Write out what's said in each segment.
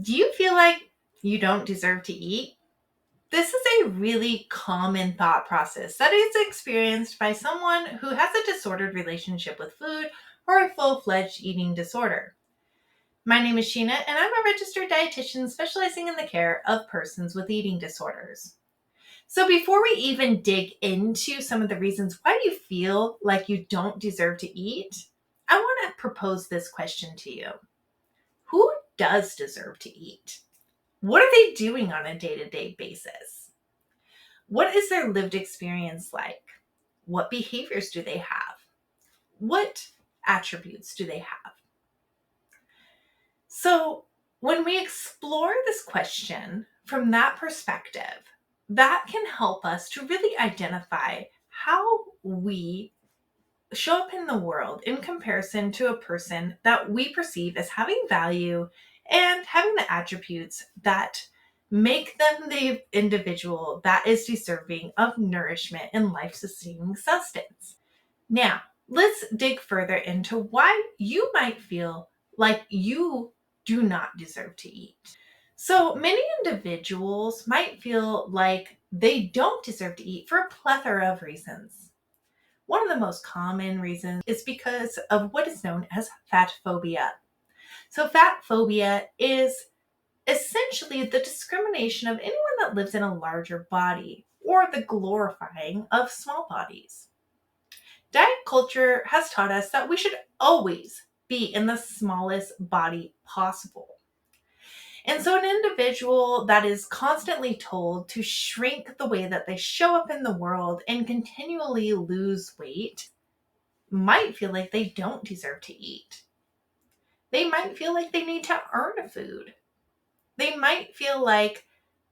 Do you feel like you don't deserve to eat? This is a really common thought process that is experienced by someone who has a disordered relationship with food or a full-fledged eating disorder. My name is Sheena, and I'm a registered dietitian specializing in the care of persons with eating disorders. So before we even dig into some of the reasons why you feel like you don't deserve to eat, I want to propose this question to you. Who does deserve to eat? What are they doing on a day-to-day basis? What is their lived experience like? What behaviors do they have? What attributes do they have? So, when we explore this question from that perspective, that can help us to really identify how we show up in the world in comparison to a person that we perceive as having value and having the attributes that make them the individual that is deserving of nourishment and life-sustaining sustenance. Now, let's dig further into why you might feel like you do not deserve to eat. So many individuals might feel like they don't deserve to eat for a plethora of reasons. One of the most common reasons is because of what is known as fat phobia. So, fat phobia is essentially the discrimination of anyone that lives in a larger body or the glorifying of small bodies. Diet culture has taught us that we should always be in the smallest body possible. And so, an individual that is constantly told to shrink the way that they show up in the world and continually lose weight might feel like they don't deserve to eat. They might feel like they need to earn food. They might feel like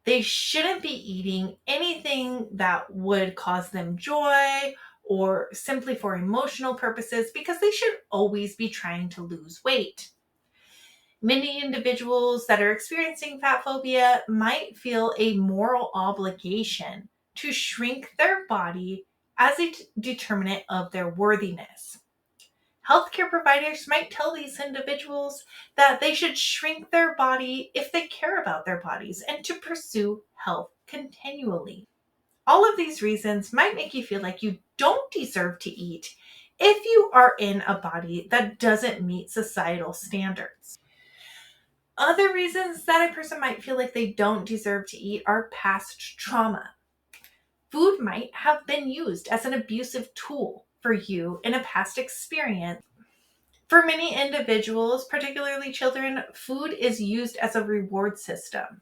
they shouldn't be eating anything that would cause them joy or simply for emotional purposes because they should always be trying to lose weight. Many individuals that are experiencing fat phobia might feel a moral obligation to shrink their body as a determinant of their worthiness. Healthcare providers might tell these individuals that they should shrink their body if they care about their bodies and to pursue health continually. All of these reasons might make you feel like you don't deserve to eat if you are in a body that doesn't meet societal standards. Other reasons that a person might feel like they don't deserve to eat are past trauma. Food might have been used as an abusive tool for you in a past experience. For many individuals, particularly children, food is used as a reward system.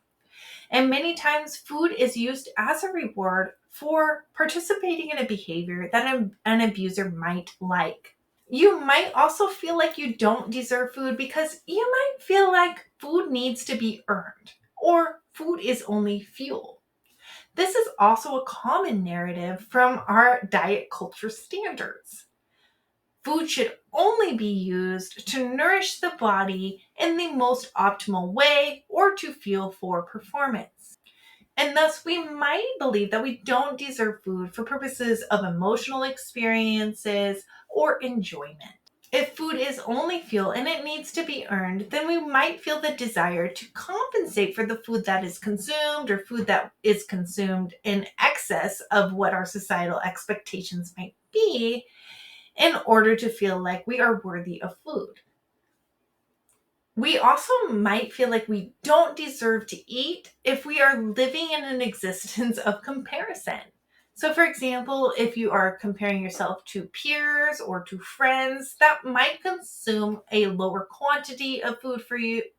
And many times, food is used as a reward for participating in a behavior that an abuser might like. You might also feel like you don't deserve food because you might feel like food needs to be earned or food is only fuel. This is also a common narrative from our diet culture standards. Food should only be used to nourish the body in the most optimal way or to fuel for performance. And thus, we might believe that we don't deserve food for purposes of emotional experiences or enjoyment. If food is only fuel and it needs to be earned, then we might feel the desire to compensate for the food that is consumed or food that is consumed in excess of what our societal expectations might be in order to feel like we are worthy of food. We also might feel like we don't deserve to eat if we are living in an existence of comparison. So, for example, if you are comparing yourself to peers or to friends that might consume a lower quantity of food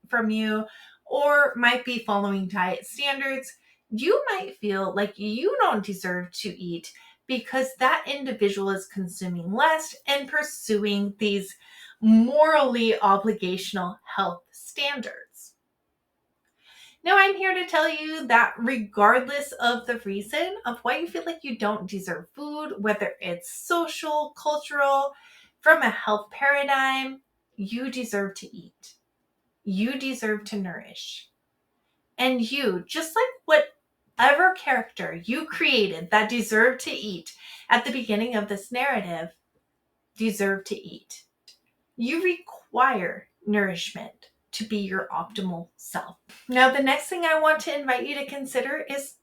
from you or might be following diet standards, you might feel like you don't deserve to eat because that individual is consuming less and pursuing these morally obligational health standards. Now, I'm here to tell you that regardless of the reason of why you feel like you don't deserve food, whether it's social, cultural, from a health paradigm, you deserve to eat. You deserve to nourish. And you, just like whatever character you created that deserved to eat at the beginning of this narrative, deserve to eat. You require nourishment to be your optimal self. Now, the next thing I want to invite you to consider is,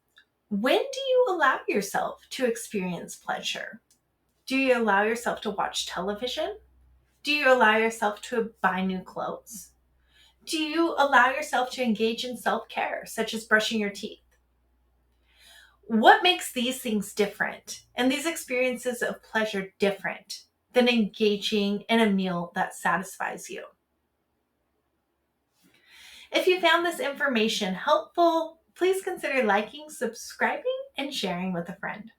when do you allow yourself to experience pleasure? Do you allow yourself to watch television? Do you allow yourself to buy new clothes? Do you allow yourself to engage in self-care, such as brushing your teeth? What makes these things different and these experiences of pleasure different than engaging in a meal that satisfies you? If you found this information helpful, please consider liking, subscribing, and sharing with a friend.